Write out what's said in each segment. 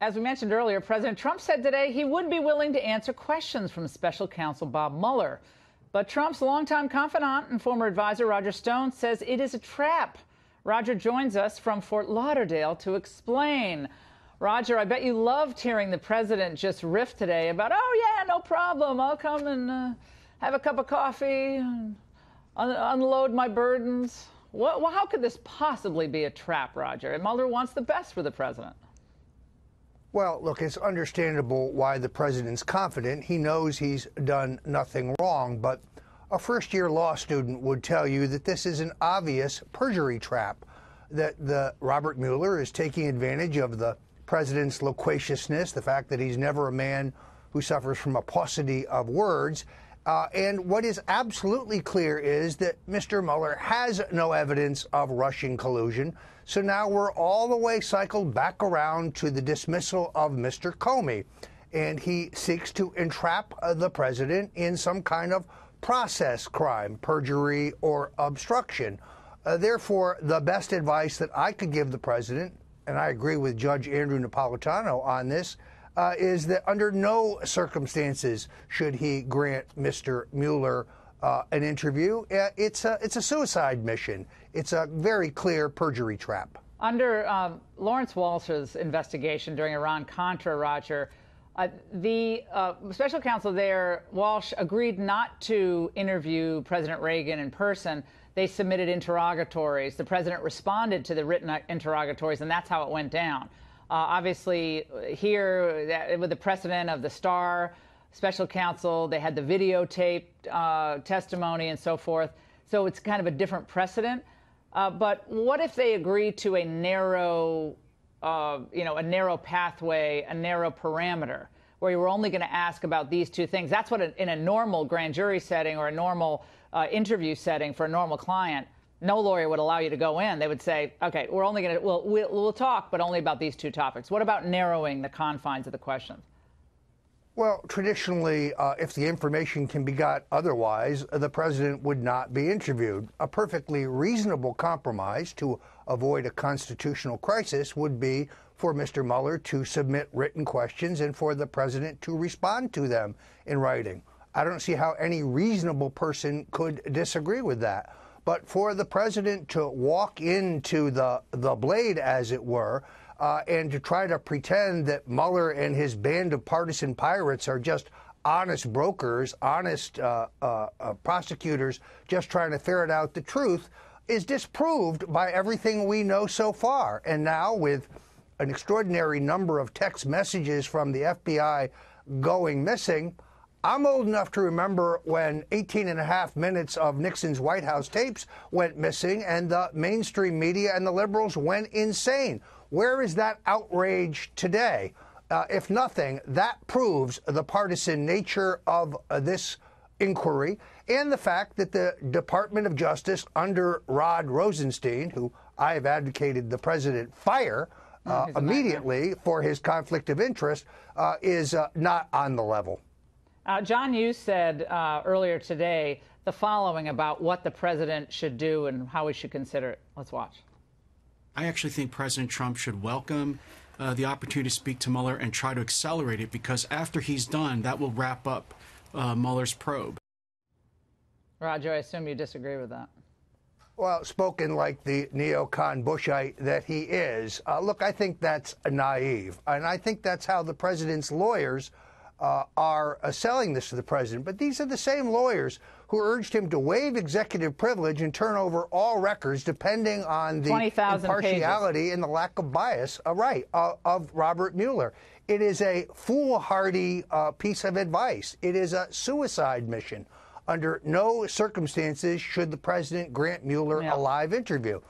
As we mentioned earlier, President Trump said today he would be willing to answer questions from special counsel Bob Mueller. But Trump's longtime confidant and former advisor Roger Stone says it is a trap. Roger joins us from Fort Lauderdale to explain. Roger, I bet you loved hearing the president just riff today about, oh, yeah, no problem. I'll come and have a cup of coffee, and unload my burdens. How could this possibly be a trap, Roger? And Mueller wants the best for the president. Well, look, it's understandable why the president's confident. He knows he's done nothing wrong, but a first-year law student would tell you that this is an obvious perjury trap, that the Robert Mueller is taking advantage of the president's loquaciousness, the fact that he's never a man who suffers from a paucity of words. And what is absolutely clear is that Mr. Mueller has no evidence of Russian collusion. So now we're all the way cycled back around to the dismissal of Mr. Comey. And he seeks to entrap the president in some kind of process crime, perjury or obstruction. Therefore, the best advice that I could give the president, and I agree with Judge Andrew Napolitano on this, is that under no circumstances should he grant Mr. Mueller an interview. It's a suicide mission. It's a very clear perjury trap. Under Lawrence Walsh's investigation during Iran-Contra, Roger, the special counsel there, Walsh, agreed not to interview President Reagan in person. They submitted interrogatories. The president responded to the written interrogatories, and that's how it went down. Obviously, here, with the precedent of the Star special counsel, they had the videotaped testimony and so forth. So it's kind of a different precedent. But what if they agree to a narrow, a narrow pathway, a narrow parameter, where you were only going to ask about these two things? That's what, in a normal grand jury setting or a normal interview setting for a normal client, no lawyer would allow you to go in. They would say, okay, we're only going to, we'll talk, but only about these two topics. What about narrowing the confines of the questions? Well, traditionally, if the information can be got otherwise, the president would not be interviewed. A perfectly reasonable compromise to avoid a constitutional crisis would be for Mr. Mueller to submit written questions and for the president to respond to them in writing. I don't see how any reasonable person could disagree with that. But for the president to walk into the blade, as it were, and to try to pretend that Mueller and his band of partisan pirates are just honest brokers, honest prosecutors, just trying to ferret out the truth, is disproved by everything we know so far. And now, with an extraordinary number of text messages from the FBI going missing, I'm old enough to remember when 18.5 minutes of Nixon's White House tapes went missing and the mainstream media and the liberals went insane. Where is that outrage today? If nothing, that proves the partisan nature of this inquiry and the fact that the Department of Justice under Rod Rosenstein, who I have advocated the president fire immediately for his conflict of interest, is not on the level. John, you said earlier today the following about what the president should do and how we should consider it. Let's watch. I actually think President Trump should welcome the opportunity to speak to Mueller and try to accelerate it, because after he's done, that will wrap up Mueller's probe. Roger, I assume you disagree with that. Well, spoken like the neocon Bushite that he is. Look, I think that's naive. And I think that's how the president's lawyers are selling this to the president. But these are the same lawyers who urged him to waive executive privilege and turn over all records depending on the impartiality pages and the lack of bias of Robert Mueller. It is a foolhardy piece of advice. It is a suicide mission. Under no circumstances should the president grant Mueller a live interview.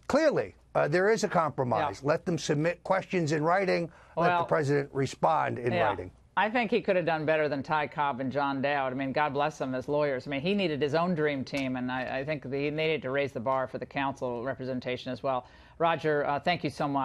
Clearly, there is a compromise. Let them submit questions in writing. Let the president respond in writing. I think he could have done better than Ty Cobb and John Dowd. I mean, God bless them as lawyers. I mean, he needed his own dream team, and I think he needed to raise the bar for the counsel representation as well. Roger, thank you so much.